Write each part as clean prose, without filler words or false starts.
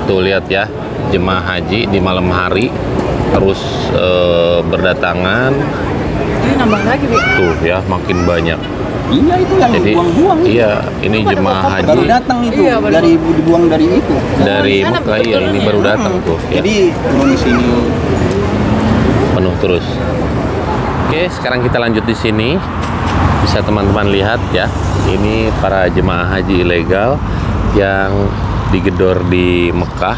Tuh lihat ya, jemaah haji di malam hari terus berdatangan. Ini nambah lagi, Bi. Tuh ya, makin banyak. Iya, itu yang Jadi dibuang-buang. iya, ini jemaah haji Baru datang itu, Iya, baru. dibuang dari itu. dari Mekah. Iya, ini baru datang tuh ya. Jadi turun di sini. Penuh terus. Oke, sekarang kita lanjut di sini. Bisa teman-teman lihat ya, ini para jemaah haji ilegal yang digedor di Mekah.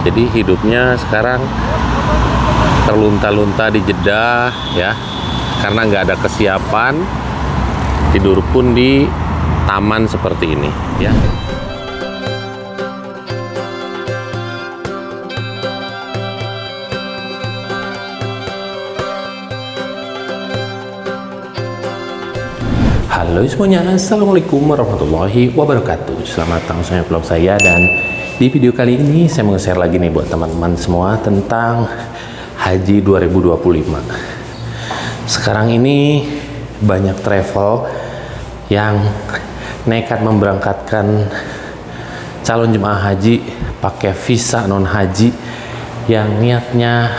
Jadi hidupnya sekarang terlunta-lunta di Jeddah ya, karena nggak ada kesiapan. Tidur pun di taman seperti ini ya. Halo semuanya, assalamualaikum warahmatullahi wabarakatuh. Selamat datang di vlog saya, dan di video kali ini saya mau share lagi nih buat teman-teman semua tentang Haji 2025. Sekarang ini banyak travel yang nekat memberangkatkan calon jemaah haji pakai visa non haji yang niatnya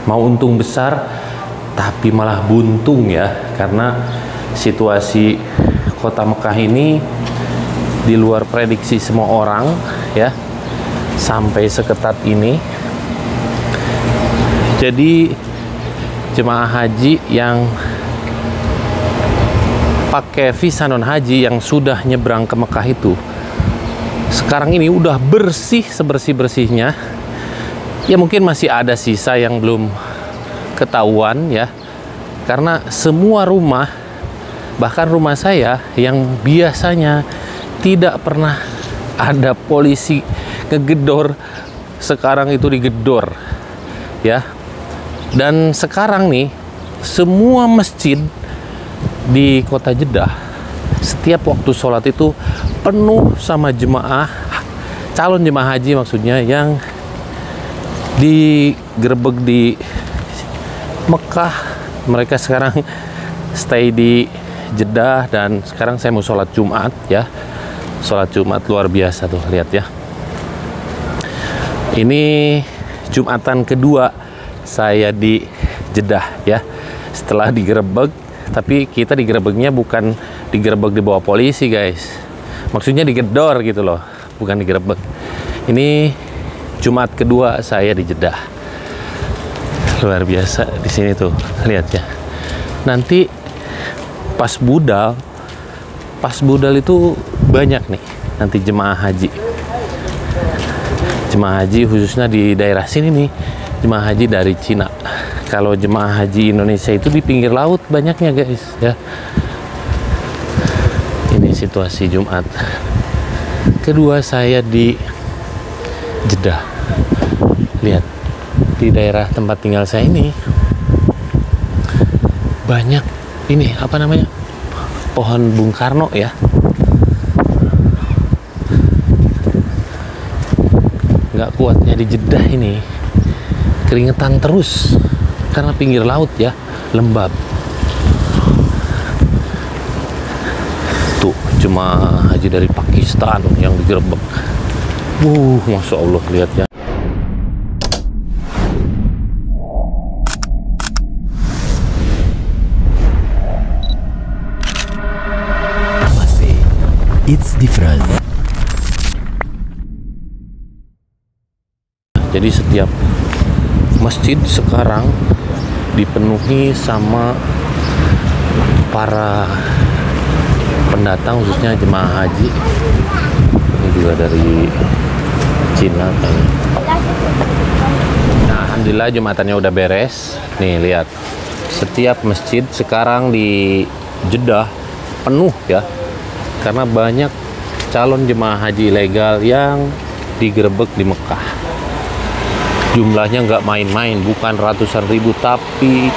mau untung besar tapi malah buntung ya, karena situasi kota Mekah ini di luar prediksi semua orang ya, sampai seketat ini. Jadi jemaah haji yang pakai visa non haji yang sudah nyebrang ke Mekah itu sekarang ini udah bersih sebersih-bersihnya. Ya mungkin masih ada sisa yang belum ketahuan ya, karena semua rumah, bahkan rumah saya yang biasanya tidak pernah ada polisi ngegedor, sekarang itu digedor ya. Dan sekarang nih semua masjid di kota Jeddah setiap waktu sholat itu penuh sama jemaah, calon jemaah haji maksudnya, yang digerebek di Mekah. Mereka sekarang stay di Jeddah, dan sekarang saya mau sholat Jumat ya. Sholat Jumat luar biasa tuh, lihat ya. Ini Jumatan kedua saya di Jeddah ya, setelah digerebek. Tapi kita digerebeknya bukan digerebek di bawah polisi guys, maksudnya digedor gitu loh, bukan digerebek. Ini Jumat kedua saya di Jeddah, luar biasa di sini tuh, lihat ya. Nanti pas budal itu banyak nih nanti jemaah haji khususnya di daerah sini nih, jemaah haji dari Cina. Kalau jemaah haji Indonesia itu di pinggir laut banyaknya guys ya. Ini situasi Jumat kedua saya di Jeddah. Lihat di daerah tempat tinggal saya ini banyak ini apa namanya, pohon Bung Karno ya. Nggak kuatnya di Jeddah ini keringetan terus karena pinggir laut ya, lembab. Tuh jemaah haji dari Pakistan yang digerebek. Masya Allah, lihat ya. It's different. Jadi setiap masjid sekarang dipenuhi sama para pendatang, khususnya jemaah haji. Ini juga dari Cina kayaknya. Nah, alhamdulillah Jumatannya udah beres. Nih lihat, setiap masjid sekarang di Jeddah penuh ya, karena banyak calon jemaah haji ilegal yang digerebek di Mekah. Jumlahnya nggak main-main, bukan ratusan ribu tapi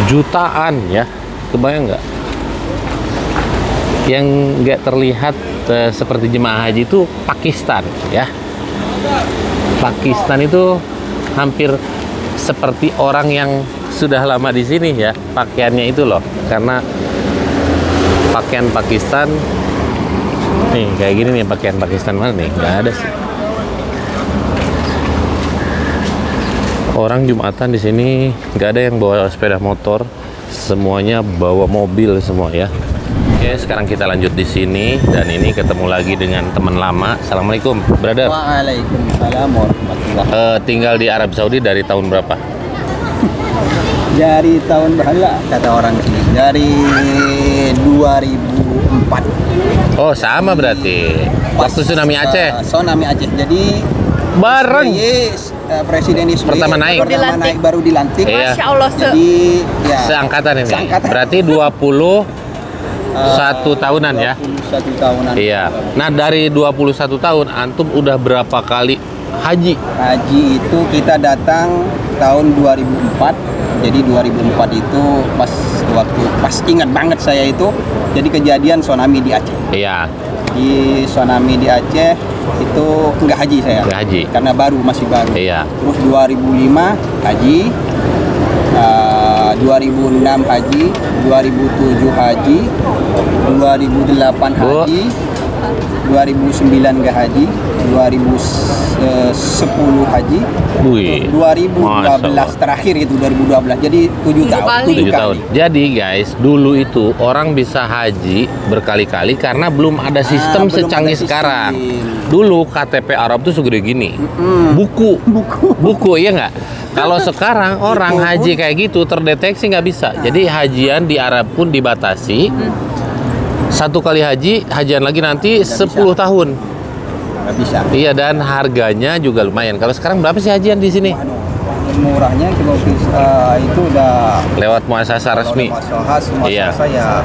jutaan ya. Kebayang nggak? Yang nggak terlihat seperti jemaah haji itu Pakistan ya. Pakistan itu hampir seperti orang yang sudah lama di sini ya, pakaiannya itu loh. Karena pakaian Pakistan nih kayak gini nih, pakaian Pakistan mana nih? Nggak ada sih. Orang Jumatan di sini nggak ada yang bawa sepeda motor, semuanya bawa mobil semua ya. Oke, sekarang kita lanjut di sini dan ini ketemu lagi dengan teman lama. Assalamualaikum, brother. Waalaikumsalam warahmatullahi. Tinggal di Arab Saudi dari tahun berapa? Dari tahun berapa kata orang sini? Dari 2004. Oh, sama berarti. Waktu tsunami Aceh. Tsunami Aceh. Jadi Bareng. Presiden SBY Pertama naik. baru dilantik. Iya. Masya Allah, Jadi ya, Seangkatan ini. Seangkatan. Berarti 21 tahunan ya. 21 tahunan. Iya. Nah, dari 21 tahun antum udah berapa kali haji? Haji itu kita datang tahun 2004. Jadi 2004 itu pas ingat banget saya itu jadi kejadian tsunami di Aceh. Iya. Di tsunami di Aceh itu enggak haji saya. Nggak haji. Karena masih baru. Iya. Terus 2005 haji, 2006 haji, 2007 haji, 2008 haji, 2009 nggak haji, 2010 haji, Wih. 2012 terakhir itu 2012. Jadi 7 tahun. kali. 7 tahun. Jadi guys, dulu itu orang bisa haji berkali-kali karena belum ada sistem belum secanggih ada sistem. sekarang. Dulu KTP Arab tuh segede gini. Buku, iya nggak? Kalau sekarang orang haji kayak gitu terdeteksi nggak bisa. Jadi hajian di Arab pun dibatasi. Satu kali hajian lagi nanti 10 tahun. Nggak bisa. Iya, dan harganya juga lumayan. Kalau sekarang berapa sih hajian di sini? Murahnya kalau itu udah Lewat muasasah resmi. Iya. Saya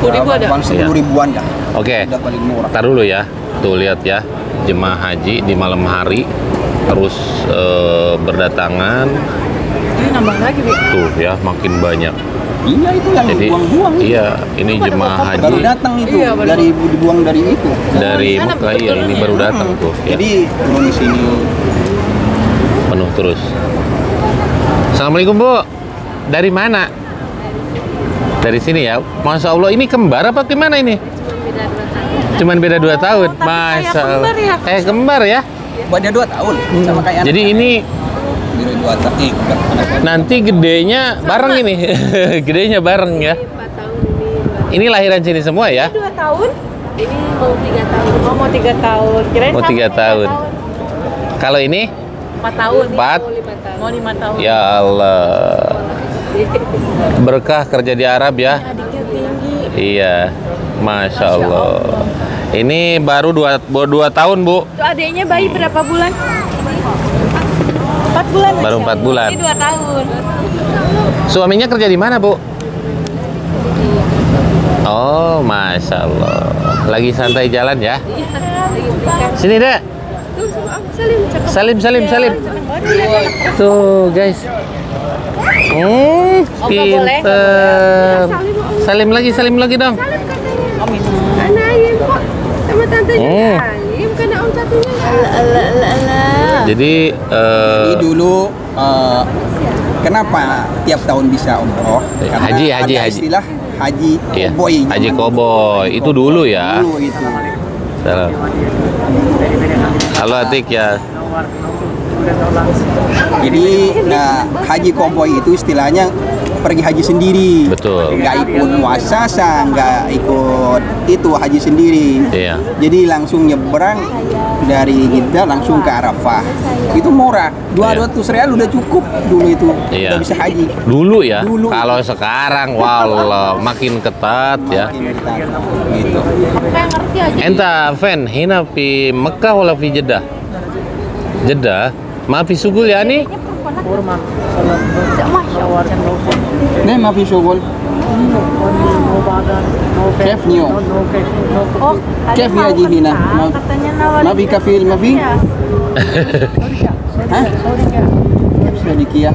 10.000 ada? 10 ribuan dah. Oke. Udah paling murah. Ntar dulu ya. Tuh lihat ya, jemaah haji di malam hari terus berdatangan. Ini nambah lagi, Bi. Tuh ya, makin banyak. Iya itu yang Jadi dibuang-buang. iya, ini jemaah Baru haji datang itu Iya, baru. dibuang dari itu. dari Sana Mekah. Iya, ini turunnya. baru datang tuh ya. Jadi turun di sini. Penuh terus. Assalamualaikum, Bu. Dari mana? Dari sini ya. Masya Allah, ini kembar apa gimana ini? Cuman beda 2 tahun. tapi kayak Masya Allah. kembar ya? Kayak kembar ya. Buat dia 2 tahun sama kayak Jadi anak. ini Dari 2 tahun. nanti gedenya bareng ini. Gedenya bareng ya. 4 tahun ini. Ini lahiran sini semua ya? 2 tahun? Ini mau 3 tahun. Oh, mau 3 tahun. Kirain Mau sama 3 tahun. Kalau ini 4 tahun. 4. Mau 5 tahun. Mau 5 tahun. Ya Allah. Berkah kerja di Arab ya. Adiknya tinggi. Iya. Masya Allah. Ini baru 2 tahun, Bu. Itu adiknya bayi berapa bulan? 4 bulan. Baru 4 bulan. Ini 2 tahun. Suaminya kerja di mana, Bu? Oh, Masya Allah. Lagi santai jalan ya. Sini, Dek. Salim. Tuh, guys. boleh? Pinter. Salim lagi dong. Anaim kok sama tantenya Hmm. Alim karena om satunya. Jadi, Jadi dulu kenapa tiap tahun bisa umroh? Karena Haji. ada istilah haji iya, koboi. Haji zaman Koboy. Itu dulu ya. Dulu itu. Salam. Halo Atik ya. Jadi haji koboi itu istilahnya pergi haji sendiri. Betul. Nggak ikut muasasa, nggak ikut itu haji sendiri. Iya. Jadi langsung nyebrang dari Jeddah langsung ke Arafah. Itu murah. 200 real udah cukup dulu itu. Iya. Udah bisa haji. Dulu ya. Dulu. Kalau sekarang, wallah, makin ketat ya. Makin kita gitu. Kayak ngerti aja. Enta fan hina fi Mekah wala fi Jeddah? Jeddah. Ma fi sugul ya nih? Nih mafi syugul. كيف نيو Oh, كيف يجي هنا katanya nawarin. ما في كفيل ما في Iya. ها كيف شريكية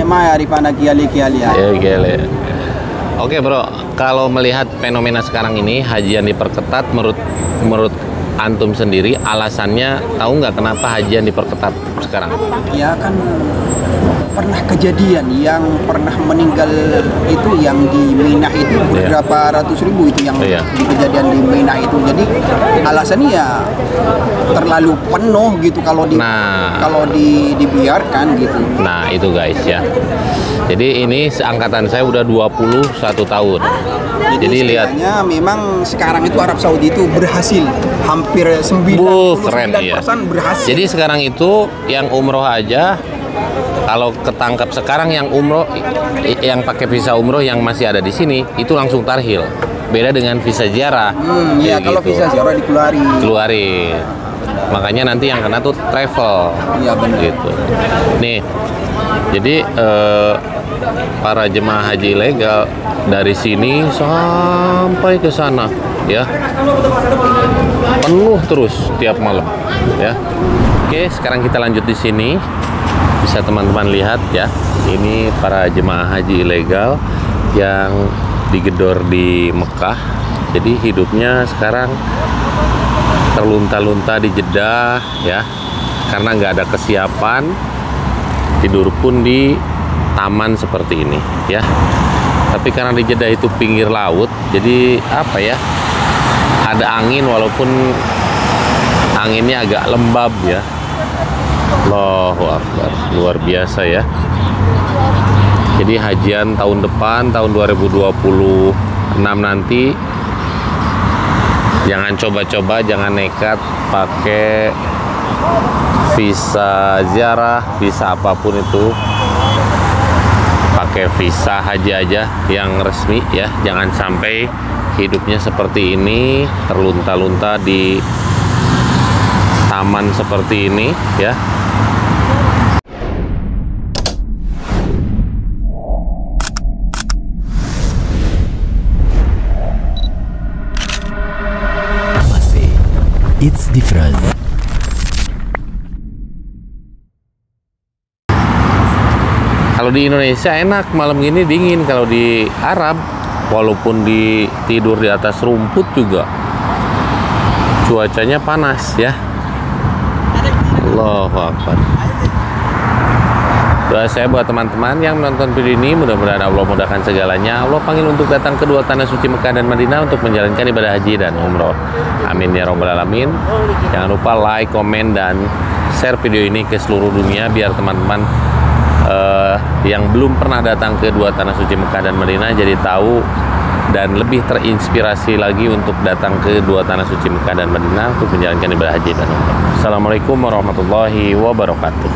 ما يعرف أنا كيا لي Ya, gele. Oke bro, kalau melihat fenomena sekarang ini hajian diperketat, menurut antum sendiri alasannya tahu nggak kenapa hajian diperketat sekarang? ya kan pernah kejadian yang pernah meninggal itu yang di Mina itu berapa ratus ribu itu yang di kejadian di Mina itu. Jadi alasannya ya terlalu penuh gitu kalau dibiarkan gitu. Nah itu guys ya. Jadi ini seangkatan saya udah 21 tahun. Jadi lihat, memang sekarang itu Arab Saudi itu berhasil hampir 99% keren, iya. berhasil. Jadi sekarang itu yang umroh aja, kalau ketangkap sekarang yang umroh, yang pakai visa umroh yang masih ada di sini itu langsung tarhil. Beda dengan visa ziarah. Iya, kalau visa ziarah dikeluarin. Makanya nanti yang kena tuh travel. Iya benar. Gitu. Nih, jadi para jemaah haji ilegal dari sini sampai ke sana ya, penuh terus tiap malam ya. Oke, sekarang kita lanjut di sini. Bisa teman-teman lihat ya, ini para jemaah haji ilegal yang digedor di Mekah. Jadi hidupnya sekarang terlunta-lunta di Jeddah ya, karena nggak ada kesiapan. Tidur pun di taman seperti ini ya. Tapi karena di Jeddah itu pinggir laut, jadi apa ya, ada angin walaupun anginnya agak lembab ya. Allahu Akbar, luar biasa ya. Jadi hajian tahun depan, tahun 2026 nanti, jangan coba-coba, jangan nekat pakai visa ziarah, visa apapun itu. Pakai visa haji aja yang resmi ya. Jangan sampai hidupnya seperti ini, terlunta-lunta di taman seperti ini ya. It's different. Kalau di Indonesia enak, malam gini dingin. Kalau di Arab, walaupun tidur di atas rumput juga cuacanya panas ya. Allahu Akbar. Doa saya buat teman-teman yang menonton video ini, mudah-mudahan Allah mudahkan segalanya. Allah panggil untuk datang ke dua tanah suci Mekah dan Madinah untuk menjalankan ibadah haji dan umroh. Amin ya rabbal alamin. Jangan lupa like, komen, dan share video ini ke seluruh dunia biar teman-teman yang belum pernah datang ke dua tanah suci Mekah dan Madinah jadi tahu dan lebih terinspirasi lagi untuk datang ke dua tanah suci Mekah dan Madinah untuk menjalankan ibadah haji dan umroh. Assalamualaikum warahmatullahi wabarakatuh.